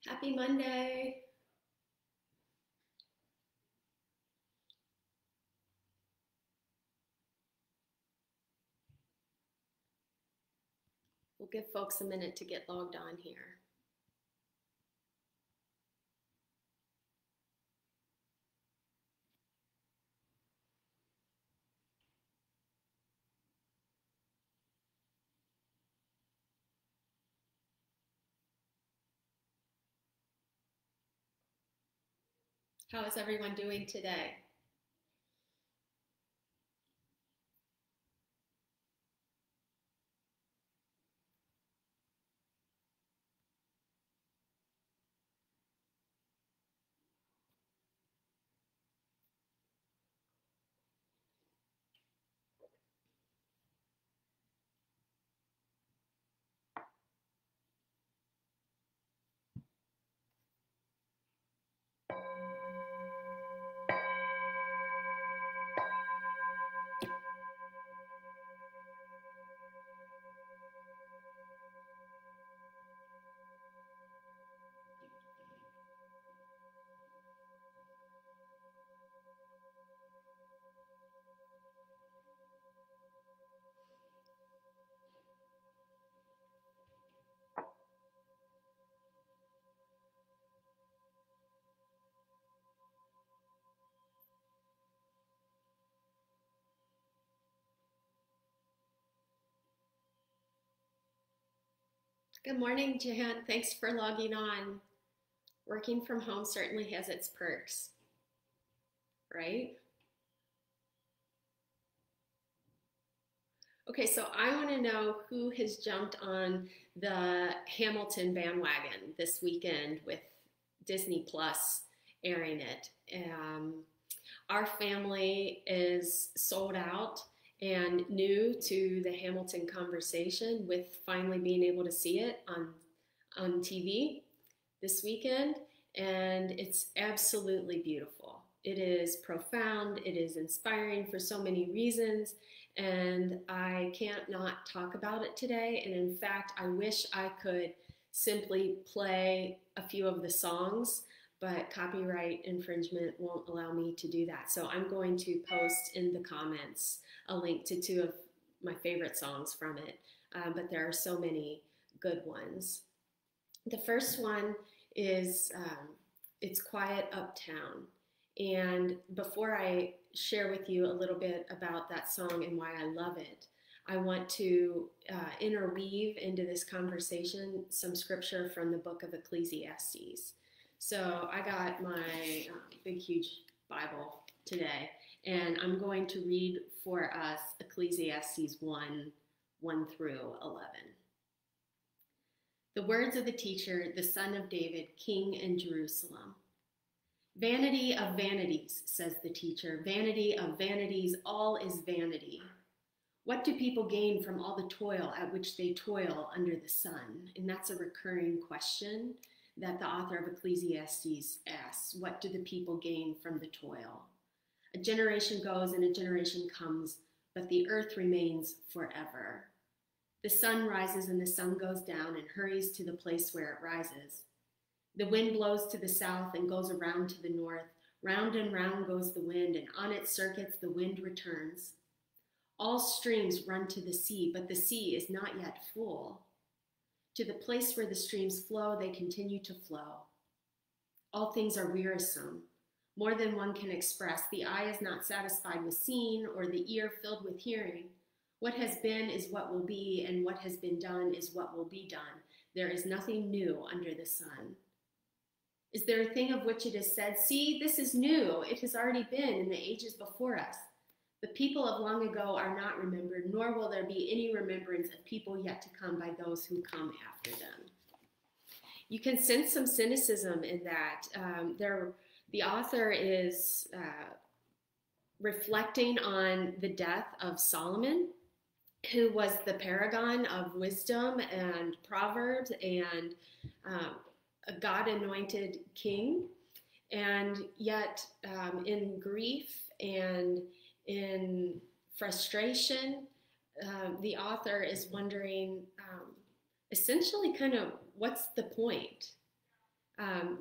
Happy Monday. We'll give folks a minute to get logged on here. How is everyone doing today? Good morning, Jan. Thanks for logging on. Working from home certainly has its perks, right? Okay, so I want to know who has jumped on the Hamilton bandwagon this weekend with Disney Plus airing it. Our family is sold out and new to the Hamilton conversation with finally being able to see it on TV this weekend, and it's absolutely beautiful. It is profound, it is inspiring for so many reasons, and I can't not talk about it today. And in fact, I wish I could simply play a few of the songs, but copyright infringement won't allow me to do that. So I'm going to post in the comments a link to two of my favorite songs from it, but there are so many good ones. The first one is It's Quiet Uptown. And before I share with you a little bit about that song and why I love it, I want to interweave into this conversation some scripture from the book of Ecclesiastes. So I got my big, huge Bible today, and I'm going to read for us Ecclesiastes 1 through 11. The words of the teacher, the son of David, king in Jerusalem. Vanity of vanities, says the teacher, vanity of vanities, all is vanity. What do people gain from all the toil at which they toil under the sun? And that's a recurring question that the author of Ecclesiastes asks. What do the people gain from the toil? A generation goes and a generation comes, but the earth remains forever. The sun rises and the sun goes down and hurries to the place where it rises. The wind blows to the south and goes around to the north. Round and round goes the wind, and on its circuits the wind returns. All streams run to the sea, but the sea is not yet full. To the place where the streams flow, they continue to flow. All things are wearisome, more than one can express. The eye is not satisfied with seeing, or the ear filled with hearing. What has been is what will be, and what has been done is what will be done. There is nothing new under the sun. Is there a thing of which it is said, see, this is new, it has already been in the ages before us? The people of long ago are not remembered, nor will there be any remembrance of people yet to come by those who come after them. You can sense some cynicism in that. The author is reflecting on the death of Solomon, who was the paragon of wisdom and proverbs and a God-anointed king. And yet in grief and in frustration, the author is wondering essentially kind of what's the point?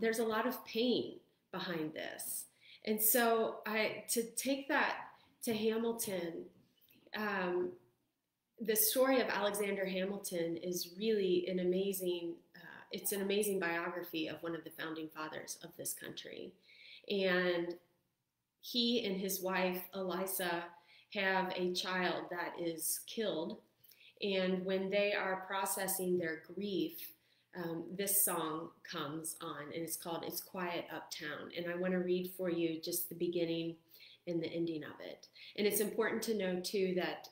there's a lot of pain behind this. And so to take that to Hamilton, the story of Alexander Hamilton is really an amazing, it's an amazing biography of one of the founding fathers of this country. And he and his wife, Eliza, have a child that is killed. And when they are processing their grief, this song comes on, and it's called It's Quiet Uptown. And I want to read for you just the beginning and the ending of it. And it's important to know, too, that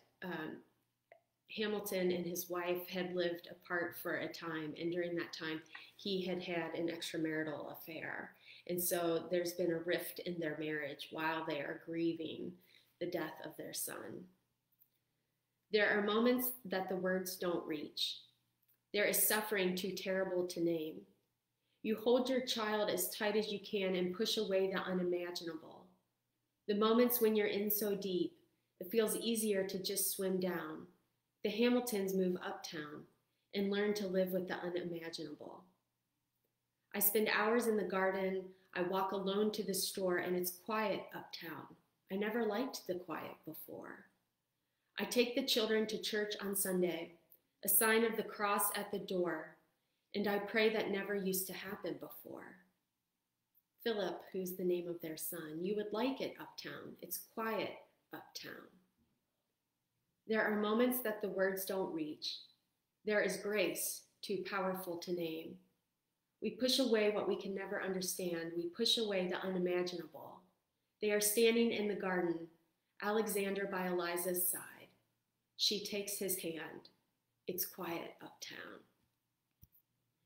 Hamilton and his wife had lived apart for a time, and during that time, he had had an extramarital affair. And so there's been a rift in their marriage while they are grieving the death of their son. There are moments that the words don't reach. There is suffering too terrible to name. You hold your child as tight as you can and push away the unimaginable. The moments when you're in so deep, it feels easier to just swim down. The Hamiltons move uptown and learn to live with the unimaginable. I spend hours in the garden. I walk alone to the store, and it's quiet uptown. I never liked the quiet before. I take the children to church on Sunday, a sign of the cross at the door, and I pray that never used to happen before. Philip, who's the name of their son, you would like it uptown. It's quiet uptown. There are moments that the words don't reach. There is grace too powerful to name. We push away what we can never understand. We push away the unimaginable. They are standing in the garden, Alexander by Eliza's side. She takes his hand. It's quiet uptown.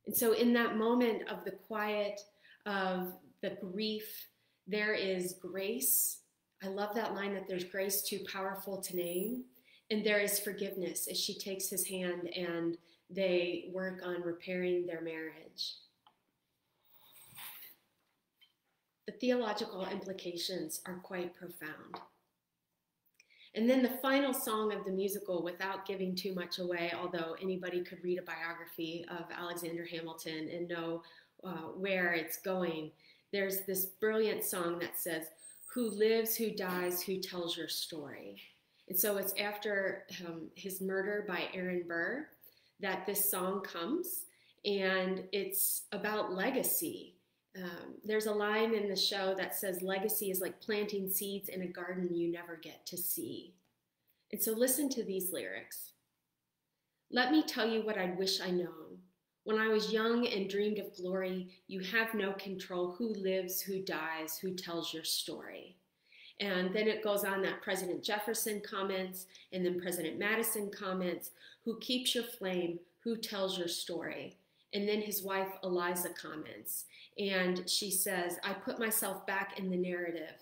And so in that moment of the quiet, of the grief, there is grace. I love that line that there's grace too powerful to name. And there is forgiveness as she takes his hand and they work on repairing their marriage. The theological implications are quite profound. And then the final song of the musical, without giving too much away, although anybody could read a biography of Alexander Hamilton and know where it's going, there's this brilliant song that says, "Who lives, who dies, who tells your story?" And so it's after his murder by Aaron Burr that this song comes, and it's about legacy. There's a line in the show that says, legacy is like planting seeds in a garden you never get to see. And so listen to these lyrics. Let me tell you what I wish I known. When I was young and dreamed of glory, you have no control. Who lives, who dies, who tells your story? And then it goes on that President Jefferson comments, and then President Madison comments, who keeps your flame, who tells your story? And then his wife, Eliza, comments, and she says, I put myself back in the narrative.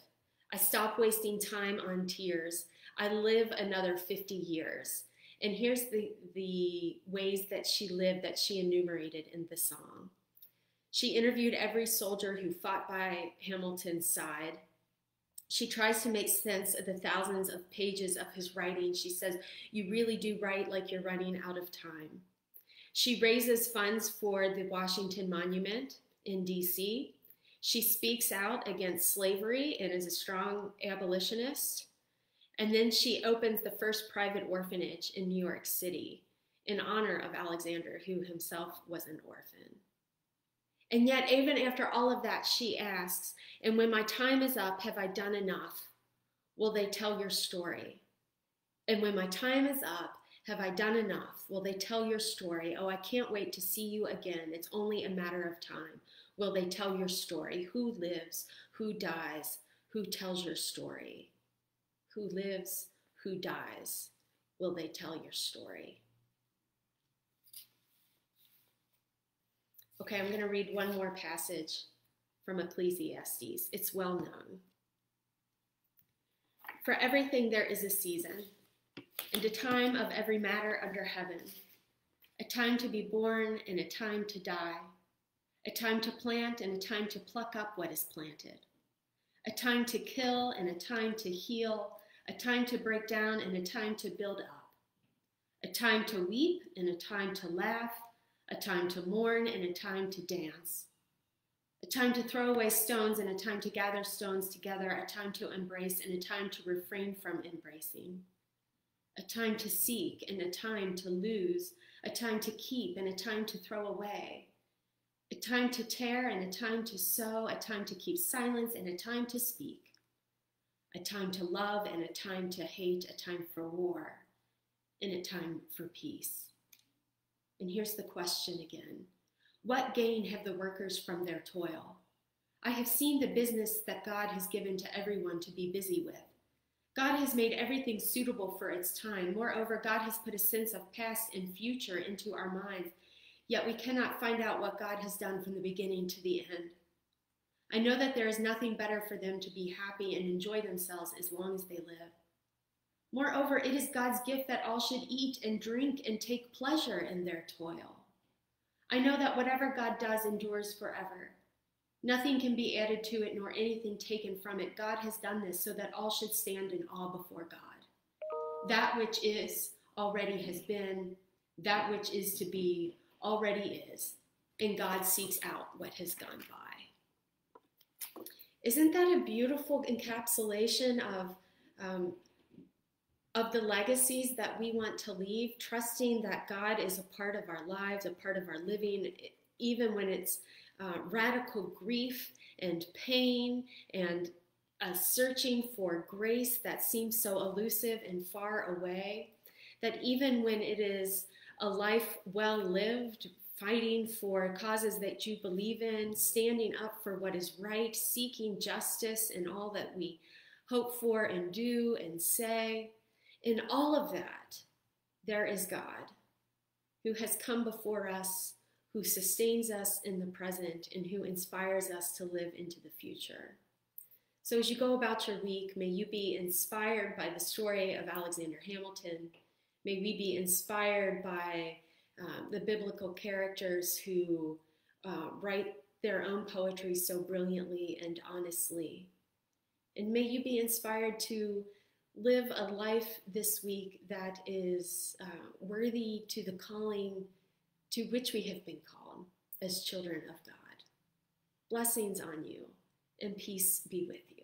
I stop wasting time on tears. I live another 50 years. And here's the ways that she lived that she enumerated in the song. She interviewed every soldier who fought by Hamilton's side. She tries to make sense of the thousands of pages of his writing. She says, you really do write like you're running out of time. She raises funds for the Washington Monument in D.C. She speaks out against slavery and is a strong abolitionist. And then she opens the first private orphanage in New York City in honor of Alexander, who himself was an orphan. And yet, even after all of that, she asks, and when my time is up, have I done enough? Will they tell your story? And when my time is up, have I done enough? Will they tell your story? Oh, I can't wait to see you again. It's only a matter of time. Will they tell your story? Who lives? Who dies? Who tells your story? Who lives? Who dies? Will they tell your story? Okay, I'm going to read one more passage from Ecclesiastes. It's well known. For everything there is a season, and a time of every matter under heaven, a time to be born and a time to die, a time to plant and a time to pluck up what is planted, a time to kill and a time to heal, a time to break down and a time to build up, a time to weep and a time to laugh, a time to mourn and a time to dance, A time to throw away stones and a time to gather stones together, a time to embrace and a time to refrain from embracing. A time to seek and a time to lose, a time to keep and a time to throw away. A time to tear and a time to sow, a time to keep silence and a time to speak. A time to love and a time to hate, a time for war and a time for peace. And here's the question again. What gain have the workers from their toil? I have seen the business that God has given to everyone to be busy with. God has made everything suitable for its time. Moreover, God has put a sense of past and future into our minds, yet we cannot find out what God has done from the beginning to the end. I know that there is nothing better for them to be happy and enjoy themselves as long as they live. Moreover, it is God's gift that all should eat and drink and take pleasure in their toil. I know that whatever God does endures forever. Nothing can be added to it nor anything taken from it. God has done this so that all should stand in awe before God. That which is already has been, that which is to be already is, and God seeks out what has gone by. Isn't that a beautiful encapsulation of the legacies that we want to leave, trusting that God is a part of our lives, a part of our living, even when it's radical grief and pain and a searching for grace that seems so elusive and far away, that even when it is a life well lived, fighting for causes that you believe in, standing up for what is right, seeking justice in all that we hope for and do and say, in all of that, there is God who has come before us, who sustains us in the present, and who inspires us to live into the future. So as you go about your week, may you be inspired by the story of Alexander Hamilton. May we be inspired by the biblical characters who write their own poetry so brilliantly and honestly. And may you be inspired to live a life this week that is worthy to the calling to which we have been called as children of God. Blessings on you, and peace be with you.